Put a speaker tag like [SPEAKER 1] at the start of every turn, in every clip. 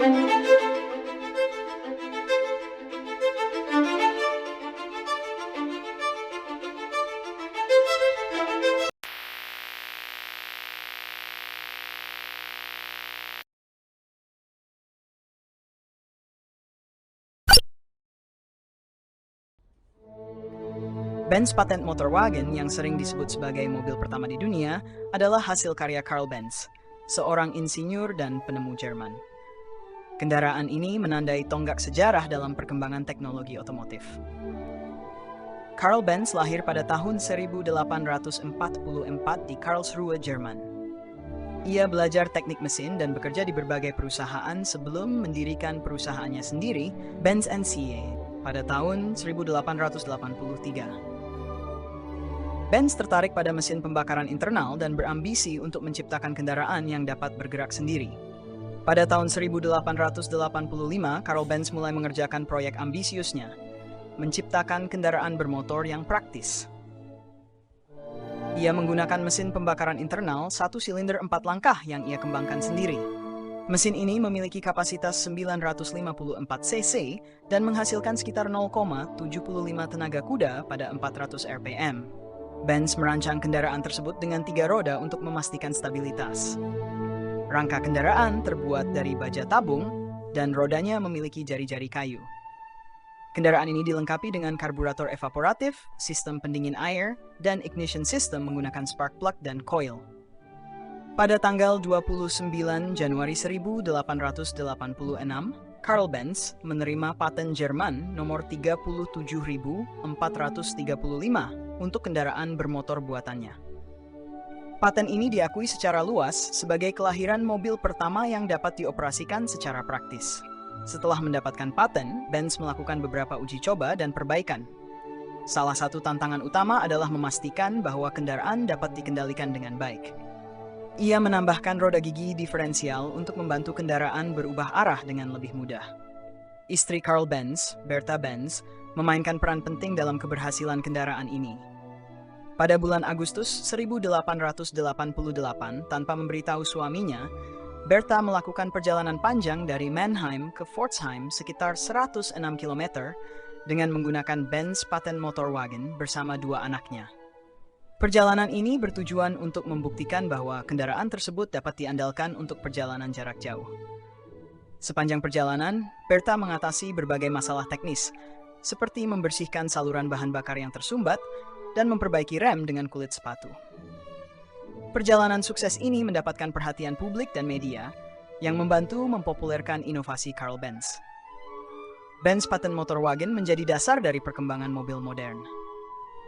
[SPEAKER 1] Benz patent Motorwagen yang sering disebut sebagai mobil pertama di dunia adalah hasil karya Karl Benz, seorang insinyur dan penemu Jerman. Kendaraan ini menandai tonggak sejarah dalam perkembangan teknologi otomotif. Karl Benz lahir pada tahun 1844 di Karlsruhe, Jerman. Ia belajar teknik mesin dan bekerja di berbagai perusahaan sebelum mendirikan perusahaannya sendiri, Benz & Cie, pada tahun 1883. Benz tertarik pada mesin pembakaran internal dan berambisi untuk menciptakan kendaraan yang dapat bergerak sendiri. Pada tahun 1885, Karl Benz mulai mengerjakan proyek ambisiusnya, menciptakan kendaraan bermotor yang praktis. Ia menggunakan mesin pembakaran internal 1 silinder 4 langkah yang ia kembangkan sendiri. Mesin ini memiliki kapasitas 954 cc dan menghasilkan sekitar 0,75 tenaga kuda pada 400 rpm. Benz merancang kendaraan tersebut dengan 3 roda untuk memastikan stabilitas. Rangka kendaraan terbuat dari baja tabung dan rodanya memiliki jari-jari kayu. Kendaraan ini dilengkapi dengan karburator evaporatif, sistem pendingin air, dan ignition system menggunakan spark plug dan coil. Pada tanggal 29 Januari 1886, Karl Benz menerima paten Jerman nomor 37.435 untuk kendaraan bermotor buatannya. Paten ini diakui secara luas sebagai kelahiran mobil pertama yang dapat dioperasikan secara praktis. Setelah mendapatkan paten, Benz melakukan beberapa uji coba dan perbaikan. Salah satu tantangan utama adalah memastikan bahwa kendaraan dapat dikendalikan dengan baik. Ia menambahkan roda gigi diferensial untuk membantu kendaraan berubah arah dengan lebih mudah. Istri Karl Benz, Bertha Benz, memainkan peran penting dalam keberhasilan kendaraan ini. Pada bulan Agustus 1888, tanpa memberitahu suaminya, Bertha melakukan perjalanan panjang dari Mannheim ke Pforzheim sekitar 106 km dengan menggunakan Benz patent Motorwagen bersama 2 anaknya. Perjalanan ini bertujuan untuk membuktikan bahwa kendaraan tersebut dapat diandalkan untuk perjalanan jarak jauh. Sepanjang perjalanan, Bertha mengatasi berbagai masalah teknis, seperti membersihkan saluran bahan bakar yang tersumbat dan memperbaiki rem dengan kulit sepatu. Perjalanan sukses ini mendapatkan perhatian publik dan media yang membantu mempopulerkan inovasi Karl Benz. Benz patent Motorwagen menjadi dasar dari perkembangan mobil modern.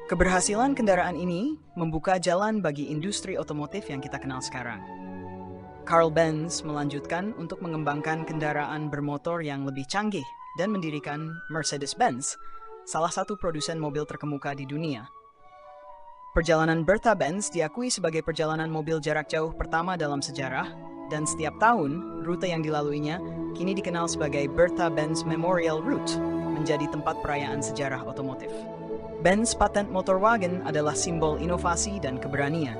[SPEAKER 1] Keberhasilan kendaraan ini membuka jalan bagi industri otomotif yang kita kenal sekarang. Karl Benz melanjutkan untuk mengembangkan kendaraan bermotor yang lebih canggih dan mendirikan Mercedes-Benz, salah satu produsen mobil terkemuka di dunia. Perjalanan Bertha Benz diakui sebagai perjalanan mobil jarak jauh pertama dalam sejarah, dan setiap tahun, rute yang dilaluinya kini dikenal sebagai Bertha Benz Memorial Route, menjadi tempat perayaan sejarah otomotif. Benz patent Motorwagen adalah simbol inovasi dan keberanian.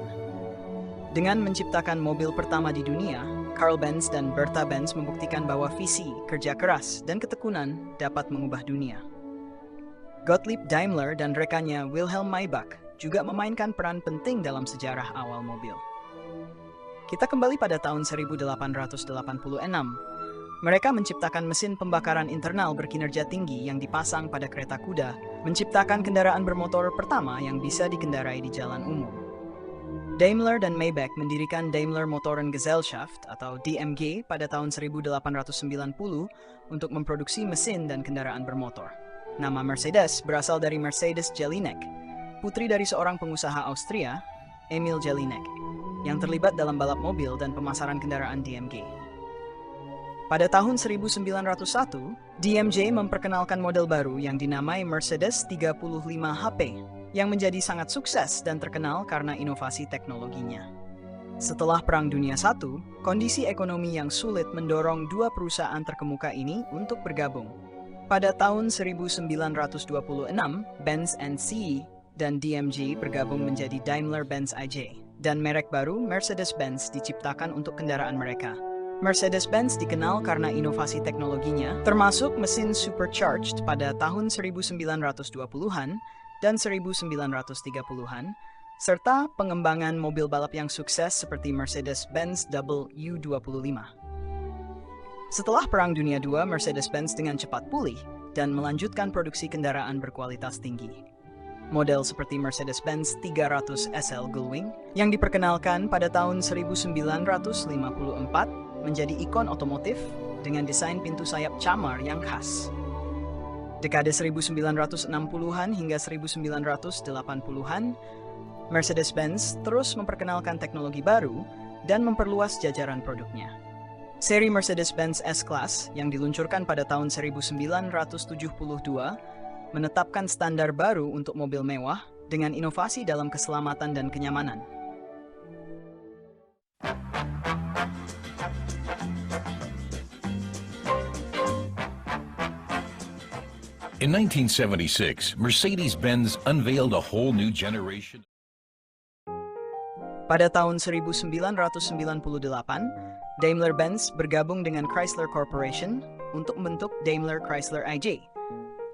[SPEAKER 1] Dengan menciptakan mobil pertama di dunia, Karl Benz dan Bertha Benz membuktikan bahwa visi, kerja keras, dan ketekunan dapat mengubah dunia. Gottlieb Daimler dan rekannya Wilhelm Maybach juga memainkan peran penting dalam sejarah awal mobil. Kita kembali pada tahun 1886. Mereka menciptakan mesin pembakaran internal berkinerja tinggi yang dipasang pada kereta kuda, menciptakan kendaraan bermotor pertama yang bisa dikendarai di jalan umum. Daimler dan Maybach mendirikan Daimler Motorengesellschaft atau DMG pada tahun 1890 untuk memproduksi mesin dan kendaraan bermotor. Nama Mercedes berasal dari Mercedes Jelinek, putri dari seorang pengusaha Austria, Emil Jelinek, yang terlibat dalam balap mobil dan pemasaran kendaraan DMG. Pada tahun 1901, DMG memperkenalkan model baru yang dinamai Mercedes 35 HP, yang menjadi sangat sukses dan terkenal karena inovasi teknologinya. Setelah Perang Dunia I, kondisi ekonomi yang sulit mendorong 2 perusahaan terkemuka ini untuk bergabung. Pada tahun 1926, Benz & Cie dan DMG bergabung menjadi Daimler-Benz AG, dan merek baru Mercedes-Benz diciptakan untuk kendaraan mereka, Mercedes-Benz dikenal karena inovasi teknologinya, termasuk mesin supercharged pada tahun 1920-an dan 1930-an, serta pengembangan mobil balap yang sukses seperti Mercedes-Benz W25. Setelah Perang Dunia II, Mercedes-Benz dengan cepat pulih dan melanjutkan produksi kendaraan berkualitas tinggi. Model seperti Mercedes-Benz 300 SL Gullwing yang diperkenalkan pada tahun 1954 menjadi ikon otomotif dengan desain pintu sayap camar yang khas. Dekade 1960-an hingga 1980-an, Mercedes-Benz terus memperkenalkan teknologi baru dan memperluas jajaran produknya. Seri Mercedes-Benz S-Class yang diluncurkan pada tahun 1972 menetapkan standar baru untuk mobil mewah dengan inovasi dalam keselamatan dan kenyamanan.
[SPEAKER 2] In 1976, Mercedes-Benz unveiled a whole new generation.
[SPEAKER 1] Pada tahun 1998, Daimler-Benz bergabung dengan Chrysler Corporation untuk membentuk Daimler Chrysler IJ,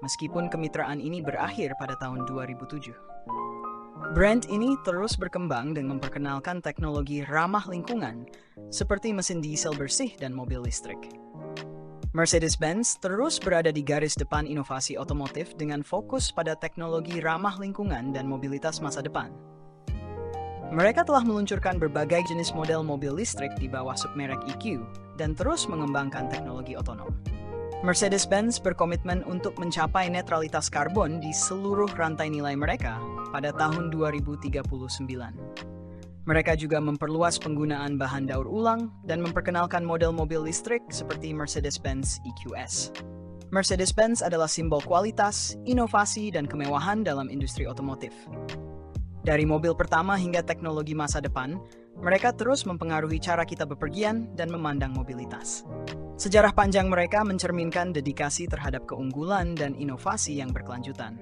[SPEAKER 1] meskipun kemitraan ini berakhir pada tahun 2007. Brand ini terus berkembang dan memperkenalkan teknologi ramah lingkungan, seperti mesin diesel bersih dan mobil listrik. Mercedes-Benz terus berada di garis depan inovasi otomotif dengan fokus pada teknologi ramah lingkungan dan mobilitas masa depan. Mereka telah meluncurkan berbagai jenis model mobil listrik di bawah submerek EQ dan terus mengembangkan teknologi otonom. Mercedes-Benz berkomitmen untuk mencapai netralitas karbon di seluruh rantai nilai mereka pada tahun 2039. Mereka juga memperluas penggunaan bahan daur ulang dan memperkenalkan model mobil listrik seperti Mercedes-Benz EQS. Mercedes-Benz adalah simbol kualitas, inovasi, dan kemewahan dalam industri otomotif. Dari mobil pertama hingga teknologi masa depan, mereka terus mempengaruhi cara kita bepergian dan memandang mobilitas. Sejarah panjang mereka mencerminkan dedikasi terhadap keunggulan dan inovasi yang berkelanjutan.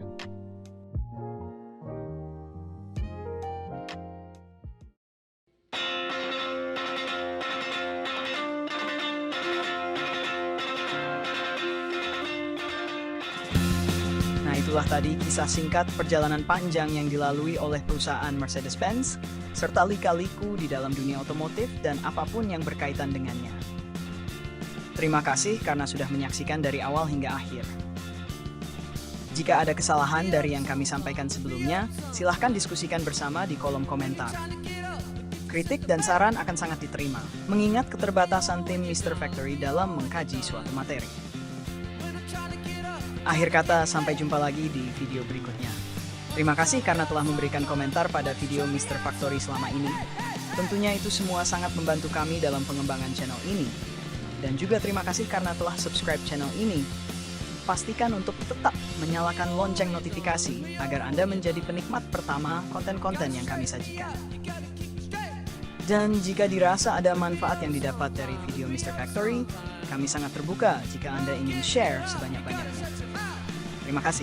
[SPEAKER 1] Itulah tadi kisah singkat perjalanan panjang yang dilalui oleh perusahaan Mercedes-Benz, serta lika-liku di dalam dunia otomotif dan apapun yang berkaitan dengannya. Terima kasih karena sudah menyaksikan dari awal hingga akhir. Jika ada kesalahan dari yang kami sampaikan sebelumnya, silahkan diskusikan bersama di kolom komentar. Kritik dan saran akan sangat diterima, mengingat keterbatasan tim Mr. Factory dalam mengkaji suatu materi. Akhir kata, sampai jumpa lagi di video berikutnya. Terima kasih karena telah memberikan komentar pada video Mr. Factory selama ini. Tentunya itu semua sangat membantu kami dalam pengembangan channel ini. Dan juga terima kasih karena telah subscribe channel ini. Pastikan untuk tetap menyalakan lonceng notifikasi agar Anda menjadi penikmat pertama konten-konten yang kami sajikan. Dan jika dirasa ada manfaat yang didapat dari video Mr. Factory, kami sangat terbuka jika Anda ingin share sebanyak-banyaknya. Terima kasih.